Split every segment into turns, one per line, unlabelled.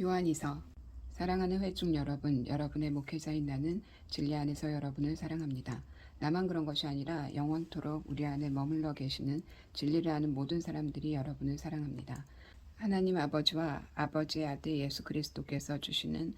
요한이서. 사랑하는 회중 여러분, 여러분의 목회자인 나는 진리 안에서 여러분을 사랑합니다. 나만 그런 것이 아니라 영원토록 우리 안에 머물러 계시는 진리를 아는 모든 사람들이 여러분을 사랑합니다. 하나님 아버지와 아버지의 아들 예수 그리스도께서 주시는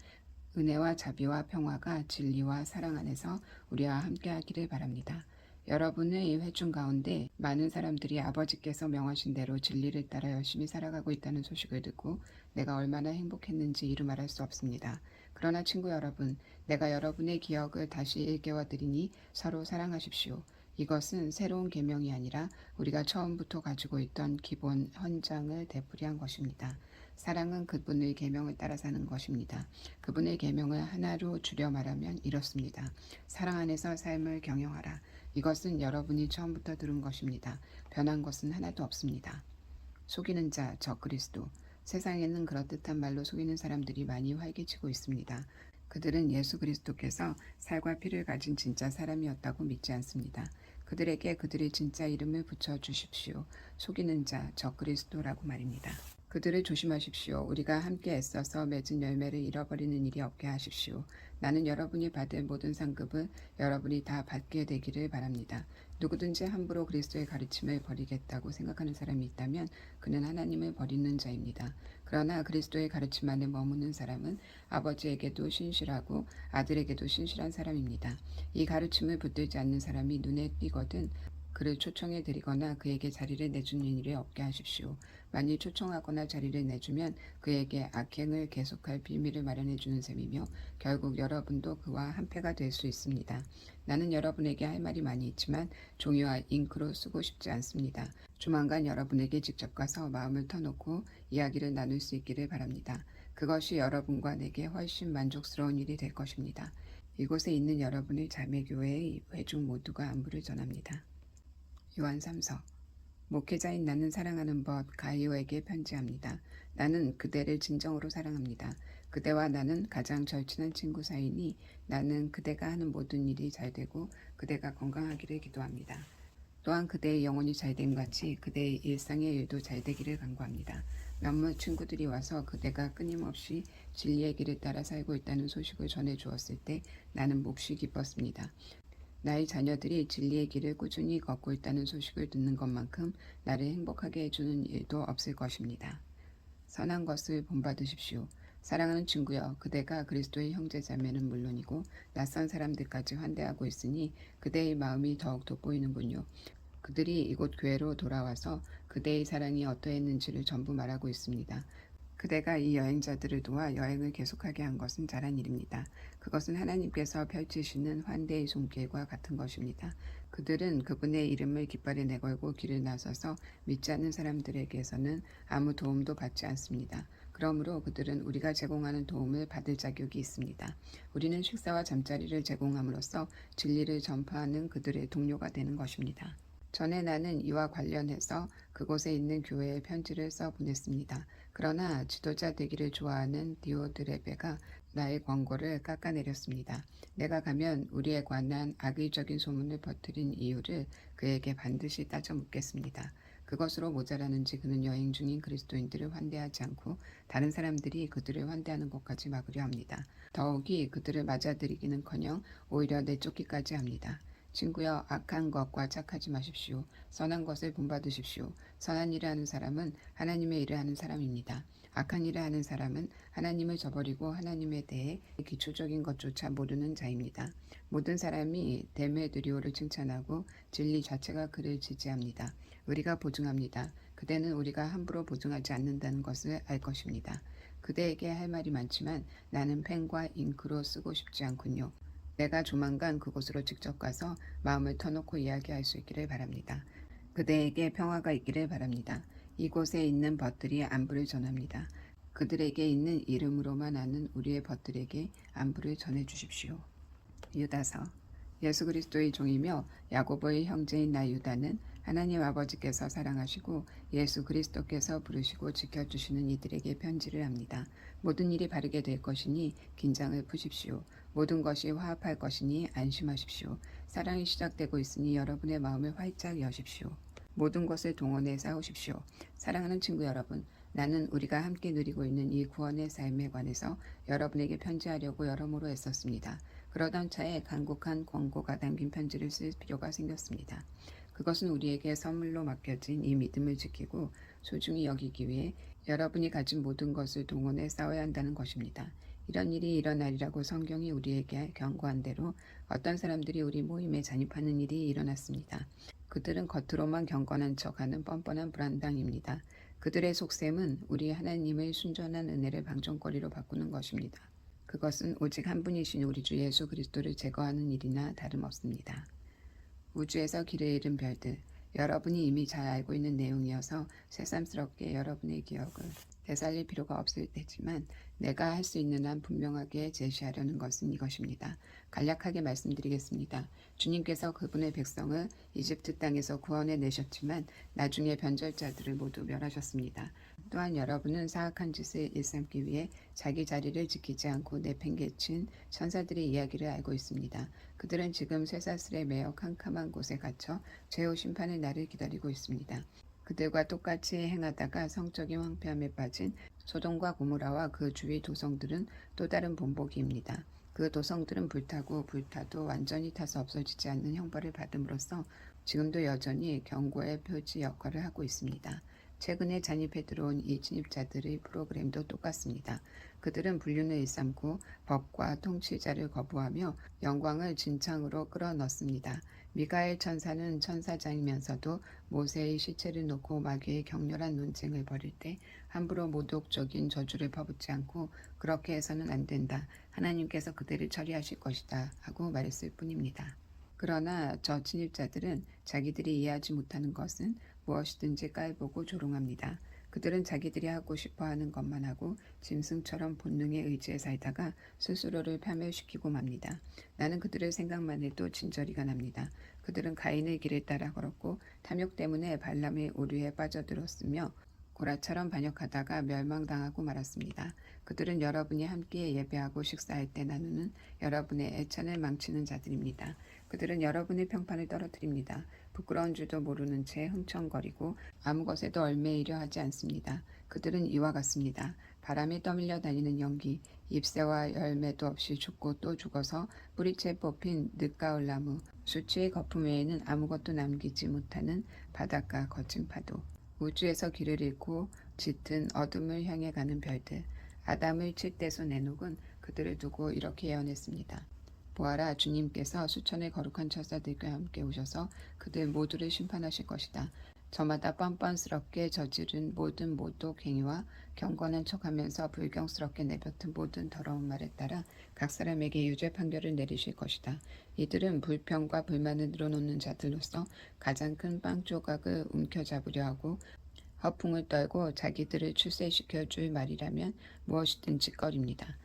은혜와 자비와 평화가 진리와 사랑 안에서 우리와 함께하기를 바랍니다. 여러분의 회중 가운데 많은 사람들이 아버지께서 명하신 대로 진리를 따라 열심히 살아가고 있다는 소식을 듣고 내가 얼마나 행복했는지 이루 말할 수 없습니다. 그러나 친구 여러분, 내가 여러분의 기억을 다시 일깨워 드리니 서로 사랑하십시오. 이것은 새로운 계명이 아니라 우리가 처음부터 가지고 있던 기본 헌장을 되풀이한 것입니다. 사랑은 그분의 계명을 따라 사는 것입니다. 그분의 계명을 하나로 줄여 말하면 이렇습니다. 사랑 안에서 삶을 경영하라. 이것은 여러분이 처음부터 들은 것입니다. 변한 것은 하나도 없습니다. 속이는 자, 적그리스도. 세상에는 그럴듯한 말로 속이는 사람들이 많이 활개치고 있습니다. 그들은 예수 그리스도께서 살과 피를 가진 진짜 사람이었다고 믿지 않습니다. 그들에게 그들의 진짜 이름을 붙여주십시오. 속이는 자, 적그리스도라고 말입니다. 그들을 조심하십시오. 우리가 함께 애써서 맺은 열매를 잃어버리는 일이 없게 하십시오. 나는 여러분이 받을 모든 상급을 여러분이 다 받게 되기를 바랍니다. 누구든지 함부로 그리스도의 가르침을 버리겠다고 생각하는 사람이 있다면 그는 하나님을 버리는 자입니다. 그러나 그리스도의 가르침 안에 머무는 사람은 아버지에게도 신실하고 아들에게도 신실한 사람입니다. 이 가르침을 붙들지 않는 사람이 눈에 띄거든 그를 초청해 드리거나 그에게 자리를 내주는 일이 없게 하십시오. 만일 초청하거나 자리를 내주면 그에게 악행을 계속할 비밀을 마련해 주는 셈이며 결국 여러분도 그와 한패가 될 수 있습니다. 나는 여러분에게 할 말이 많이 있지만 종이와 잉크로 쓰고 싶지 않습니다. 조만간 여러분에게 직접 가서 마음을 터놓고 이야기를 나눌 수 있기를 바랍니다. 그것이 여러분과 내게 훨씬 만족스러운 일이 될 것입니다. 이곳에 있는 여러분의 자매교회의 회중 모두가 안부를 전합니다. 요한 3서. 목회자인 나는 사랑하는 법 가이오에게 편지합니다. 나는 그대를 진정으로 사랑합니다. 그대와 나는 가장 절친한 친구 사이니 나는 그대가 하는 모든 일이 잘되고 그대가 건강하기를 기도합니다. 또한 그대의 영혼이 잘됨 같이 그대의 일상의 일도 잘되기를 간구합니다. 몇몇 친구들이 와서 그대가 끊임없이 진리의 길을 따라 살고 있다는 소식을 전해주었을 때 나는 몹시 기뻤습니다. 나의 자녀들이 진리의 길을 꾸준히 걷고 있다는 소식을 듣는 것만큼 나를 행복하게 해주는 일도 없을 것입니다. 선한 것을 본받으십시오. 사랑하는 친구여, 그대가 그리스도의 형제자매는 물론이고 낯선 사람들까지 환대하고 있으니 그대의 마음이 더욱 돋보이는군요. 그들이 이곳 교회로 돌아와서 그대의 사랑이 어떠했는지를 전부 말하고 있습니다. 그대가 이 여행자들을 도와 여행을 계속하게 한 것은 잘한 일입니다. 그것은 하나님께서 펼치시는 환대의 손길과 같은 것입니다. 그들은 그분의 이름을 깃발에 내걸고 길을 나서서 믿지 않는 사람들에게서는 아무 도움도 받지 않습니다. 그러므로 그들은 우리가 제공하는 도움을 받을 자격이 있습니다. 우리는 식사와 잠자리를 제공함으로써 진리를 전파하는 그들의 동료가 되는 것입니다. 전에 나는 이와 관련해서 그곳에 있는 교회에 편지를 써 보냈습니다. 그러나 지도자 되기를 좋아하는 디오드레베가 나의 권고를 깎아내렸습니다. 내가 가면 우리에 관한 악의적인 소문을 퍼뜨린 이유를 그에게 반드시 따져 묻겠습니다. 그것으로 모자라는지 그는 여행 중인 그리스도인들을 환대하지 않고 다른 사람들이 그들을 환대하는 것까지 막으려 합니다. 더욱이 그들을 맞아들이기는커녕 오히려 내쫓기까지 합니다. 친구여, 악한 것과 착하지 마십시오. 선한 것을 본받으십시오. 선한 일을 하는 사람은 하나님의 일을 하는 사람입니다. 악한 일을 하는 사람은 하나님을 저버리고 하나님에 대해 기초적인 것조차 모르는 자입니다. 모든 사람이 데메드리오를 칭찬하고 진리 자체가 그를 지지합니다. 우리가 보증합니다. 그대는 우리가 함부로 보증하지 않는다는 것을 알 것입니다. 그대에게 할 말이 많지만 나는 펜과 잉크로 쓰고 싶지 않군요. 내가 조만간 그곳으로 직접 가서 마음을 터놓고 이야기할 수 있기를 바랍니다. 그대에게 평화가 있기를 바랍니다. 이곳에 있는 벗들이 안부를 전합니다. 그들에게 있는 이름으로만 아는 우리의 벗들에게 안부를 전해주십시오. 유다서. 예수 그리스도의 종이며 야고보의 형제인 나 유다는 하나님 아버지께서 사랑하시고 예수 그리스도께서 부르시고 지켜주시는 이들에게 편지를 합니다. 모든 일이 바르게 될 것이니 긴장을 푸십시오. 모든 것이 화합할 것이니 안심하십시오. 사랑이 시작되고 있으니 여러분의 마음을 활짝 여십시오. 모든 것을 동원해 싸우십시오. 사랑하는 친구 여러분, 나는 우리가 함께 누리고 있는 이 구원의 삶에 관해서 여러분에게 편지하려고 여러모로 애썼습니다. 그러던 차에 간곡한 권고가 담긴 편지를 쓸 필요가 생겼습니다. 그것은 우리에게 선물로 맡겨진 이 믿음을 지키고 소중히 여기기 위해 여러분이 가진 모든 것을 동원해 싸워야 한다는 것입니다. 이런 일이 일어나리라고 성경이 우리에게 경고한 대로 어떤 사람들이 우리 모임에 잔입하는 일이 일어났습니다. 그들은 겉으로만 경건한 척하는 뻔뻔한 불안당입니다. 그들의 속셈은 우리 하나님의 순전한 은혜를 방종거리로 바꾸는 것입니다. 그것은 오직 한 분이신 우리 주 예수 그리스도를 제거하는 일이나 다름없습니다. 우주에서 길을 잃은 별들, 여러분이 이미 잘 알고 있는 내용이어서 새삼스럽게 여러분의 기억을 되살릴 필요가 없을 테지만 내가 할 수 있는 한 분명하게 제시하려는 것은 이것입니다. 간략하게 말씀드리겠습니다. 주님께서 그분의 백성을 이집트 땅에서 구원해 내셨지만 나중에 변절자들을 모두 멸하셨습니다. 또한 여러분은 사악한 짓을 일삼기 위해 자기 자리를 지키지 않고 내팽개친 천사들의 이야기를 알고 있습니다. 그들은 지금 쇠사슬에 매어 캄캄한 곳에 갇혀 최후 심판의 날을 기다리고 있습니다. 그들과 똑같이 행하다가 성적인 황폐함에 빠진 소돔과 고모라와 그 주위 도성들은 또 다른 본보기입니다. 그 도성들은 불타도 완전히 타서 없어지지 않는 형벌을 받음으로써 지금도 여전히 경고의 표지 역할을 하고 있습니다. 최근에 잔입해 들어온 이 진입자들의 프로그램도 똑같습니다. 그들은 불륜을 일삼고 법과 통치자를 거부하며 영광을 진창으로 끌어넣습니다. 미가엘 천사는 천사장이면서도 모세의 시체를 놓고 마귀의 격렬한 논쟁을 벌일 때 함부로 모독적인 저주를 퍼붓지 않고 그렇게 해서는 안 된다. 하나님께서 그들을 처리하실 것이다. 하고 말했을 뿐입니다. 그러나 저 진입자들은 자기들이 이해하지 못하는 것은 무엇이든지 깔보고 조롱합니다. 그들은 자기들이 하고 싶어하는 것만 하고 짐승처럼 본능에 의지해 살다가 스스로를 파멸시키고 맙니다. 나는 그들의 생각만 해도 진저리가 납니다. 그들은 가인의 길을 따라 걸었고 탐욕 때문에 발람의 오류에 빠져들었으며 고라처럼 반역하다가 멸망당하고 말았습니다. 그들은 여러분이 함께 예배하고 식사할 때 나누는 여러분의 애찬을 망치는 자들입니다. 그들은 여러분의 평판을 떨어뜨립니다. 부끄러운 줄도 모르는 채 흥청거리고 아무 것에도 얽매이려 하지 않습니다. 그들은 이와 같습니다. 바람에 떠밀려 다니는 연기, 잎새와 열매도 없이 죽고 또 죽어서 뿌리채 뽑힌 늦가을 나무, 수치의 거품 외에는 아무것도 남기지 못하는 바닷가 거친 파도, 우주에서 길을 잃고 짙은 어둠을 향해 가는 별들, 아담을 칠대서 내녹은 그들을 두고 이렇게 예언했습니다. 보아라, 주님께서 수천의 거룩한 천사들과 함께 오셔서 그들 모두를 심판하실 것이다. 저마다 뻔뻔스럽게 저지른 모든 모독 행위와 경건한 척하면서 불경스럽게 내뱉은 모든 더러운 말에 따라 각 사람에게 유죄 판결을 내리실 것이다. 이들은 불평과 불만을 늘어놓는 자들로서 가장 큰 빵 조각을 움켜잡으려 하고 허풍을 떨고 자기들을 출세시켜 줄 말이라면 무엇이든 짓거립니다.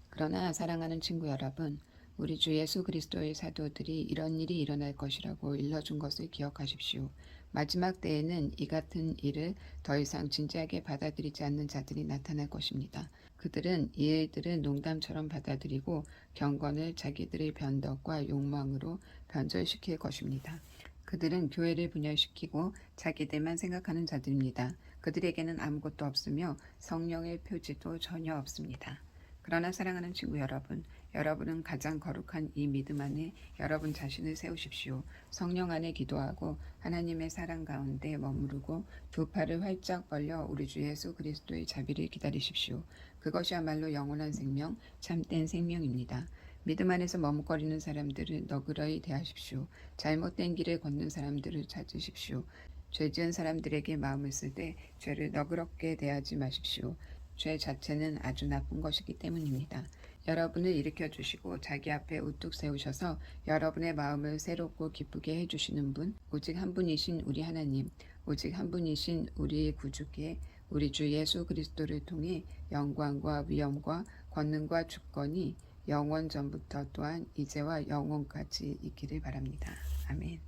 그러나 사랑하는 친구 여러분, 우리 주 예수 그리스도의 사도들이 이런 일이 일어날 것이라고 일러준 것을 기억하십시오. 마지막 때에는 이 같은 일을 더 이상 진지하게 받아들이지 않는 자들이 나타날 것입니다. 그들은 이 일들을 농담처럼 받아들이고 경건을 자기들의 변덕과 욕망으로 변절시킬 것입니다. 그들은 교회를 분열시키고 자기들만 생각하는 자들입니다. 그들에게는 아무것도 없으며 성령의 표지도 전혀 없습니다. 그러나 사랑하는 친구 여러분, 여러분은 가장 거룩한 이 믿음 안에 여러분 자신을 세우십시오. 성령 안에 기도하고 하나님의 사랑 가운데 머무르고 두 팔을 활짝 벌려 우리 주 예수 그리스도의 자비를 기다리십시오. 그것이야말로 영원한 생명, 참된 생명입니다. 믿음 안에서 머뭇거리는 사람들을 너그러이 대하십시오. 잘못된 길을 걷는 사람들을 찾으십시오. 죄 지은 사람들에게 마음을 쓰되 죄를 너그럽게 대하지 마십시오. 죄 자체는 아주 나쁜 것이기 때문입니다. 여러분을 일으켜 주시고 자기 앞에 우뚝 세우셔서 여러분의 마음을 새롭고 기쁘게 해주시는 분, 오직 한 분이신 우리 하나님, 오직 한 분이신 우리 구주께 우리 주 예수 그리스도를 통해 영광과 위엄과 권능과 주권이 영원 전부터 또한 이제와 영원까지 있기를 바랍니다. 아멘.